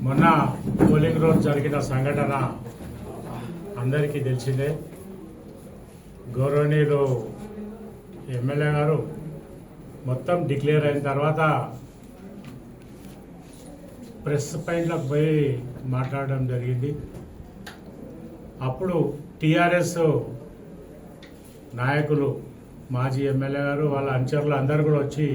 మొన్న పోలింగ్ రోజు జరిగిన సంఘటన అందరికీ తెలిసిందే. గౌరవనీయులు ఎమ్మెల్యే గారు మొత్తం డిక్లేర్ అయిన తర్వాత ప్రెస్ పైన్లకు పోయి మాట్లాడడం జరిగింది. అప్పుడు టీఆర్ఎస్ నాయకులు, మాజీ ఎమ్మెల్యే గారు, వాళ్ళ అనుచరులు అందరూ కూడా వచ్చి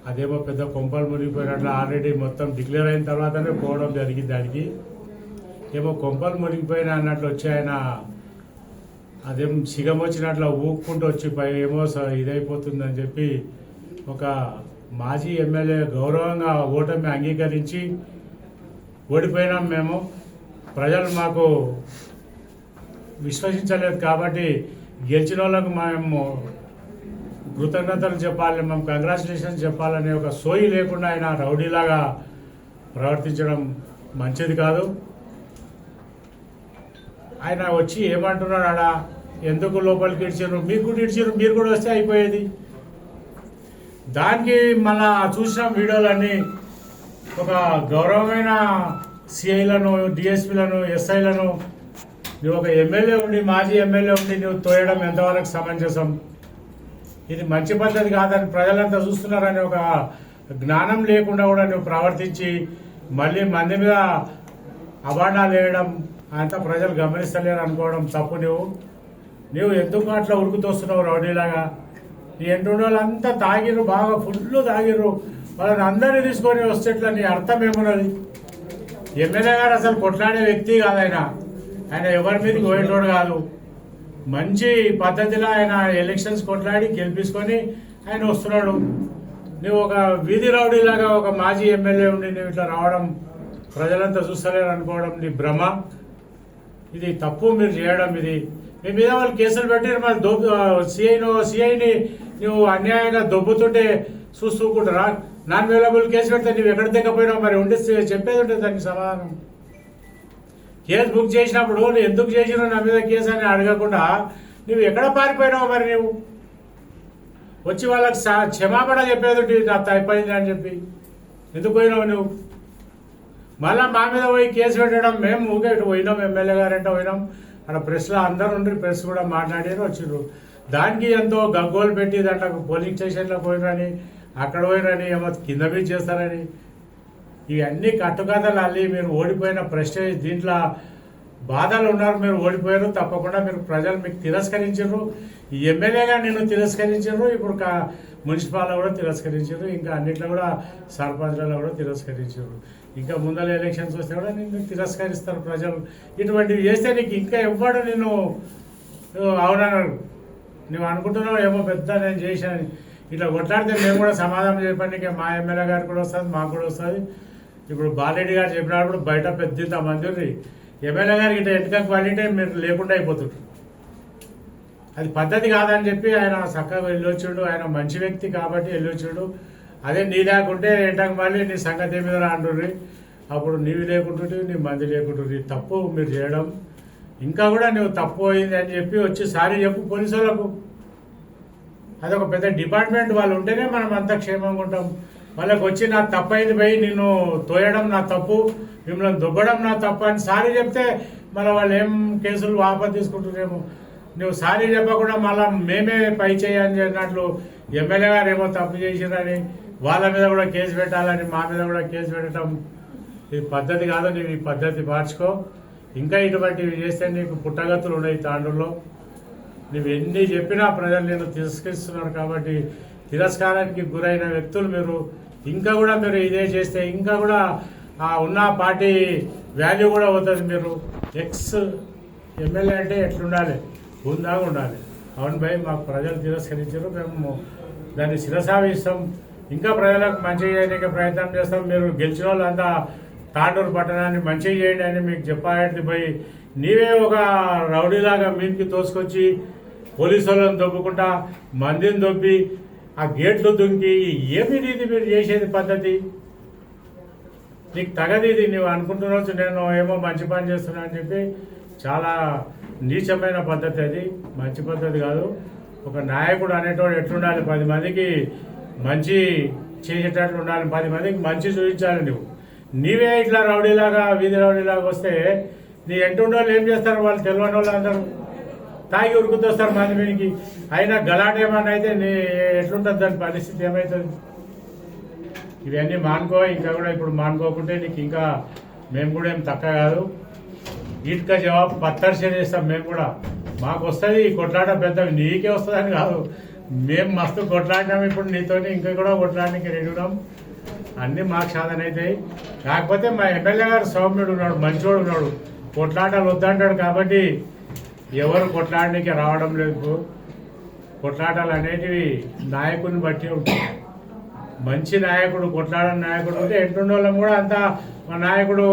అదేమో పెద్ద కొంపలు మునిగిపోయినట్లు ఆల్రెడీ మొత్తం డిక్లేర్ అయిన తర్వాతనే పోవడం జరిగింది. దానికి ఏమో కొంపలు మునిగిపోయినా అన్నట్లు వచ్చి ఆయన అదేం సిగం వచ్చినట్లు ఊక్కుంటూ వచ్చి ఏమో ఇదైపోతుందని చెప్పి ఒక మాజీ ఎమ్మెల్యే గౌరవంగా ఓటమి అంగీకరించి ఓడిపోయినాం, మేము ప్రజలు మాకు విశ్వసించలేదు కాబట్టి గెలిచిన వాళ్ళకు మేము కృతజ్ఞతలు చెప్పాలి, మేము కంగ్రాచులేషన్స్ చెప్పాలనే ఒక సోయి లేకుండా ఆయన రౌడీలాగా ప్రవర్తించడం మంచిది కాదు. ఆయన వచ్చి ఏమంటున్నాడు, ఆడ ఎందుకు లోపలికి ఇడ్చారు, మీకు కూడా ఇడ్చారు, మీరు కూడా వస్తే అయిపోయేది. దానికి మళ్ళా చూసిన వీడియోలన్నీ ఒక గౌరవమైన సిఐలను, డిఎస్పీలను, ఎస్ఐలను నువ్వు ఒక ఎమ్మెల్యే ఉండి, మాజీ ఎమ్మెల్యే ఉండి నువ్వు తోయడం ఎంతవరకు సమంజసం? ఇది మంచి పద్ధతి కాదని ప్రజలంతా చూస్తున్నారని ఒక జ్ఞానం లేకుండా కూడా నువ్వు ప్రవర్తించి మళ్ళీ మంది మీద అబాండాలు వేయడం అంతా ప్రజలు గమనిస్తలేరు అనుకోవడం తప్పు. నువ్వు ఎందుకు అట్లా ఉరుకుతోస్తున్నావు రౌడీలాగా? నీ ఎంటుండే వాళ్ళంతా తాగిర్రు, బాగా ఫుల్ తాగిర్రు, వాళ్ళని అందరినీ తీసుకొని వస్తేట్లా నీ అర్థం ఏమున్నది? ఎమ్మెల్యే గారు అసలు కొట్లాడే వ్యక్తి కాదు. ఆయన ఎవరి మీదకి పోయేటోడు కాదు. మంచి పద్ధతిలో ఆయన ఎలక్షన్స్ కొట్లాడి గెలిపించుకొని ఆయన వస్తున్నాడు. నువ్వు ఒక వీధి రౌడీలాగా ఒక మాజీ ఎమ్మెల్యే ఉండి నువ్వు ఇట్లా రావడం ప్రజలంతా చూస్తలేరు అనుకోవడం నీ భ్రమ. ఇది తప్పు మీరు చేయడం. ఇది మీ మీద వాళ్ళు కేసులు పెట్టి మరి సిఐని నువ్వు అన్యాయంగా దొబ్బుతుంటే చూస్తూకుంటారా? నాన్ అవైలబుల్ కేసు పెడితే నువ్వు ఎక్కడ దిగపోయినావు? మరి ఉండి చెప్పేది ఉంటుంది దానికి సమాధానం. కేసు బుక్ చేసినప్పుడు నువ్వు ఎందుకు చేసినావు నా మీద కేసు అని అడగకుండా నువ్వు ఎక్కడ పారిపోయినావు? మరి నువ్వు వచ్చి వాళ్ళకి క్షమాపణ చెప్పేది నాకు అయిపోయింది అని చెప్పి ఎందుకు పోయినావు నువ్వు? మళ్ళీ మా మీద పోయి కేసు పెట్టడం, మేము ఊగే ఇటు పోయినాం, ఎమ్మెల్యే గారంటే పోయినాం, అక్కడ ప్రెస్లో అందరూ ఉండి ప్రెస్ కూడా మాట్లాడారు, వచ్చిండ్రు. దానికి ఎంతో గగ్గోలు పెట్టి దాంట్లో పోలింగ్ స్టేషన్లో పోయినని, అక్కడ పోయినని, ఏమో కింద మీద చేస్తారని ఇవన్నీ కట్టుకథలు అల్లి మీరు ఓడిపోయిన ప్రెస్టేజ్ దీంట్లో బాధలు ఉన్నారు. మీరు ఓడిపోయారు, తప్పకుండా మీరు ప్రజలు మీకు తిరస్కరించారు. ఈ ఎమ్మెల్యేగా నిన్ను తిరస్కరించారు, ఇప్పుడు మున్సిపాల్లో కూడా తిరస్కరించారు, ఇంకా అన్నిట్లో కూడా సర్పంచ్లలో కూడా తిరస్కరించారు. ఇంకా ముందర ఎలక్షన్స్ వస్తే కూడా నిన్ను తిరస్కరిస్తారు ప్రజలు. ఇటువంటివి చేస్తే నీకు ఇంకా ఎవ్వడు నిన్ను అవునన్నాడు. నువ్వు అనుకుంటున్నావు ఏమో పెద్ద నేను చేశాను, ఇట్లా కొట్లాడితే మేము కూడా సమాధానం చెప్పడానికి మా ఎమ్మెల్యే గారికి కూడా వస్తుంది, మాకు కూడా వస్తుంది. ఇప్పుడు బాలరెడ్డి గారు చెప్పినప్పుడు బయట పెద్ద మంది ఎమ్మెల్యే గారికి ఇట్లా ఎంటకకు పడితే మీరు లేకుండా అయిపోతుంది. అది పద్ధతి కాదని చెప్పి ఆయన చక్కగా వెళ్ళొచ్చుడు. ఆయన మంచి వ్యక్తి కాబట్టి వెళ్ళొచ్చుడు. అదే నీ లేకుంటే ఎంటకు మళ్ళీ నీ సంగతి మీద అంటుర్రి, అప్పుడు నీవి లేకుంటుంటే నీ మంది లేకుంటుంది. తప్పు మీరు చేయడం. ఇంకా కూడా నువ్వు తప్పు అయింది అని చెప్పి వచ్చి సారీ చెప్పు పోలీసు వాళ్ళకు. అదొక పెద్ద డిపార్ట్మెంట్, వాళ్ళు ఉంటేనే మనం అంతా క్షేమంగా ఉంటాం. వాళ్ళకి వచ్చి నా తప్పు అయింది పోయి నిన్ను తోయడం నా తప్పు, మిమ్మల్ని దుబ్బడం నా తప్పు అని సారీ చెప్తే మళ్ళీ వాళ్ళు ఏం కేసులు వాపసు తీసుకుంటున్నారేమో. నువ్వు సారీ చెప్పకుండా మళ్ళీ మేమే పై చేయని చెప్పినట్లు ఎమ్మెల్యే గారు ఏమో తప్పు చేసిరని వాళ్ళ మీద కూడా కేసు పెట్టాలని మా మీద కూడా కేసు పెట్టడం ఇది పద్ధతి కాదు. నువ్వు ఈ పద్ధతి మార్చుకో. ఇంకా ఇటువంటివి చేస్తే నీకు పుట్టగతులు ఉన్నాయి తాండూరులో. నువ్వు ఎన్ని చెప్పినా ప్రజలు నేను తిరస్కరిస్తున్నారు కాబట్టి తిరస్కారానికి గురైన వ్యక్తులు మీరు. ఇంకా కూడా మీరు ఇదే చేస్తే ఇంకా కూడా ఉన్న పార్టీ వాల్యూ కూడా అవుతుంది. మీరు ఎక్స్ ఎమ్మెల్యే అంటే ఎట్లుండాలి, హుందాగా ఉండాలి. అవును భయ్, మాకు ప్రజలు తిరస్కరించారు, మేము దాన్ని శిరసావిస్తాం, ఇంకా ప్రజలకు మంచి చేయడానికి ప్రయత్నం చేస్తాం. మీరు గెలిచిన వాళ్ళంతా తాండూరు పట్టణాన్ని మంచిగా చేయండి అని మీకు చెప్పాలి పోయి నీవే ఒక రౌడీలాగా మీదికి తోసుకొచ్చి పోలీసు వాళ్ళని దొబ్బుకుంటా మందిని దొబ్బి ఆ గేట్లు దుంకి ఏమి ఇది మీరు చేసేది పద్ధతి? నీకు తగది ఇది. నువ్వు అనుకుంటున్నావు నేను ఏమో మంచి పని చేస్తున్నా అని చెప్పి చాలా నీచమైన పద్ధతి. అది మంచి పద్ధతి కాదు. ఒక నాయకుడు అనేటోడు ఎట్లుండాలి, 10 మందికి మంచి చేసేటట్లు ఉండాలి, 10 మందికి మంచి చూపించాలి. నీవే ఇట్లా రౌడీలాగా వీధి రౌడీలాగా వస్తే నీ ఎంటుండో వాళ్ళు ఏం చేస్తారు? వాళ్ళు తెలియని వాళ్ళు అందరూ తాగి ఉరుకుతొస్తారు మంది మీనికి. అయినా గలాట ఏమన్నా అయితే నీ ఎట్లుంటుంది దాని పరిస్థితి ఏమవుతుంది? ఇవన్నీ మానుకో. ఇంకా కూడా ఇప్పుడు మానుకోకుంటే నీకు ఇంకా మేము కూడా ఏం తక్కువ కాదు. వీటికా జవాబు పత్తర్ చేస్తాం మేము కూడా. మాకు వస్తుంది ఈ కొట్లాట, పెద్ద నీకే వస్తుందని కాదు, మేము మస్తు కొట్లాడినాం. ఇప్పుడు నీతోని ఇంకా కూడా కొట్లాడడానికి రెడీ ఉన్నాం. అన్నీ మాకు సాధన అవుతాయి. కాకపోతే మా ఎమ్మెల్యే గారు సౌమ్యుడు ఉన్నాడు, మంచోడు ఉన్నాడు, కొట్లాటలు వద్దంటాడు. కాబట్టి ఎవరు కొట్లాడడానికి రావడం లేదు. కొట్లాటలు అనేటివి నాయకుడిని బట్టి ఉంటాయి. మంచి నాయకుడు, కొట్లాడని నాయకుడు ఉంటే ఎంటుండోళ్ళం కూడా అంతా మా నాయకుడు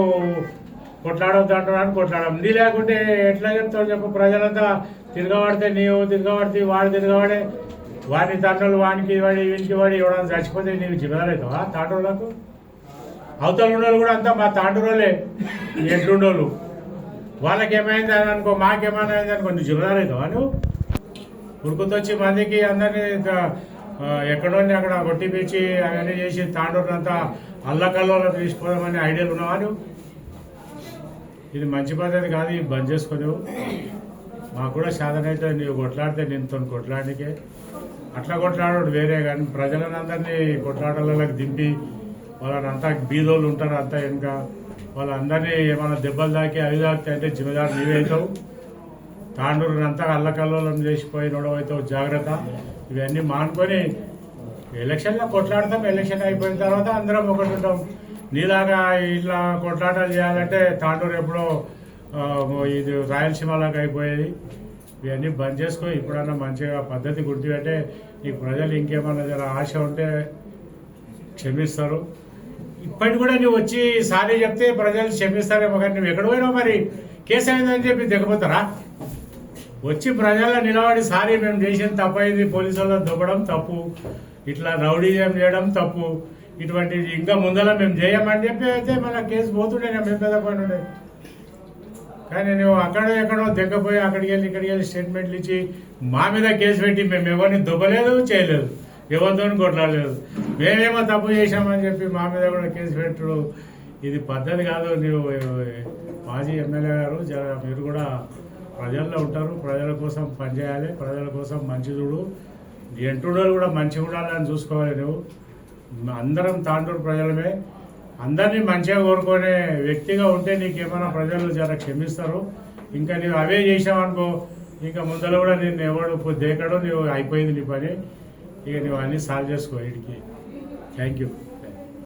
కొట్లాడొద్దు అంటున్నాను, కొట్లాడడం. నీ లేకుంటే ఎట్లా చెప్తావు చెప్పు? ప్రజలంతా తిరగబడితే నీవు తిరగబడితే వాడు తిరగబడే, వాడిని తండ్రులు వానికి వాడి వీనికి వాడి ఎవడన్నా చచ్చిపోతే నీవు జిమ్మదారవుతావా తాండ్రులకు? అవతల ఉండోళ్ళు కూడా అంతా మా తాండ్రులే ఎంటుండోళ్ళు. వాళ్ళకి ఏమైంది అని అనుకో, మాకేమైనా అయింది అనుకో, నువ్వు జిమ్మదారవుతావా? నువ్వు ఉరుకుతొచ్చి మందికి అందరినీ ఎక్కడోని అక్కడ కొట్టి పిచ్చి అవన్నీ చేసి తాండూరునంతా అల్లకల్లో తీసిపోదామని ఐడియాలు ఉన్నావా నువ్వు? ఇది మంచి పద్ధతి కాదు, ఇది బంద్ చేసుకోలేవు. మాకు కూడా సాధన అయితే నీవు కొట్లాడితే నీతో కొట్లాడికే. అట్లా కొట్లాడు వేరే, కానీ ప్రజలను అందరినీ కొట్లాటలకు దింపి వాళ్ళంతా బీదోళ్ళు ఉంటారు అంతా వెనుక, వాళ్ళందరినీ ఏమైనా దెబ్బలు తాకి అవి తాకితే అంటే జిమ్మదారు నీవే అవుతావు. తాండూరుని అంతా అల్లకల్లోలం చేసిపోయి నోడవైతావు, జాగ్రత్త. ఇవన్నీ మానుకొని ఎలక్షన్లో కొట్లాడతాం. ఎలక్షన్ అయిపోయిన తర్వాత అందరం ఒకటి ఉంటాం. నీలాగా ఇట్లా కొట్లాటలు చేయాలంటే తాండూరు ఎప్పుడో ఇది రాయలసీమలాగా అయిపోయేది. ఇవన్నీ బంద్ చేసుకో. ఇప్పుడన్నా మంచిగా పద్ధతి గుర్తుపెట్టే. నీకు ప్రజలు ఇంకేమన్నా జర ఆశ ఉంటే క్షమిస్తారు. ఇప్పటికి కూడా నువ్వు వచ్చి సారీ చెప్తే ప్రజలు క్షమిస్తారేమో, కానీ నువ్వు ఎక్కడ పోయినావు? మరి కేసు అయిందని చెప్పి దిగపోతారా? వచ్చి ప్రజల్లో నిలబడి సారీ మేము చేసిన తప్పైంది, పోలీసు వాళ్ళని దొబ్బడం తప్పు, ఇట్లా రౌడీజం చేయడం తప్పు, ఇటువంటిది ఇంకా ముందర మేము చేయమని చెప్పి అయితే మన కేసు పోతుండే, మేము పెద్ద పని ఉండే. కానీ నువ్వు అక్కడో ఎక్కడో దిగ్గపోయి అక్కడికి వెళ్ళి ఇక్కడికి వెళ్ళి స్టేట్మెంట్లు ఇచ్చి మా మీద కేసు పెట్టి మేము ఎవరిని దుబ్బలేదు, చేయలేదు, ఎవరితో కొట్లాడలేదు, మేమేమో తప్పు చేశామని చెప్పి మా మీద కూడా కేసు పెట్టడు. ఇది పద్ధతి కాదు. నువ్వు మాజీ ఎమ్మెల్యే గారు, మీరు కూడా ప్రజల్లో ఉంటారు, ప్రజల కోసం పనిచేయాలి, ప్రజల కోసం మంచి చూడు. ఎంటుడోళ్ళు కూడా మంచిగా ఉండాలని చూసుకోవాలి. నువ్వు అందరం తాండూరు ప్రజలమే, అందరినీ మంచిగా కోరుకునే వ్యక్తిగా ఉంటే నీకేమైనా ప్రజలు జర క్షమిస్తారు. ఇంకా నువ్వు అవే చేసావనుకో, ఇంకా ముందర కూడా నేను ఎవడు దేకడో నువ్వు అయిపోయింది నీ పని. ఇక నువ్వు అన్నీ సాల్వ్ చేసుకో. వీడికి థ్యాంక్ యూ.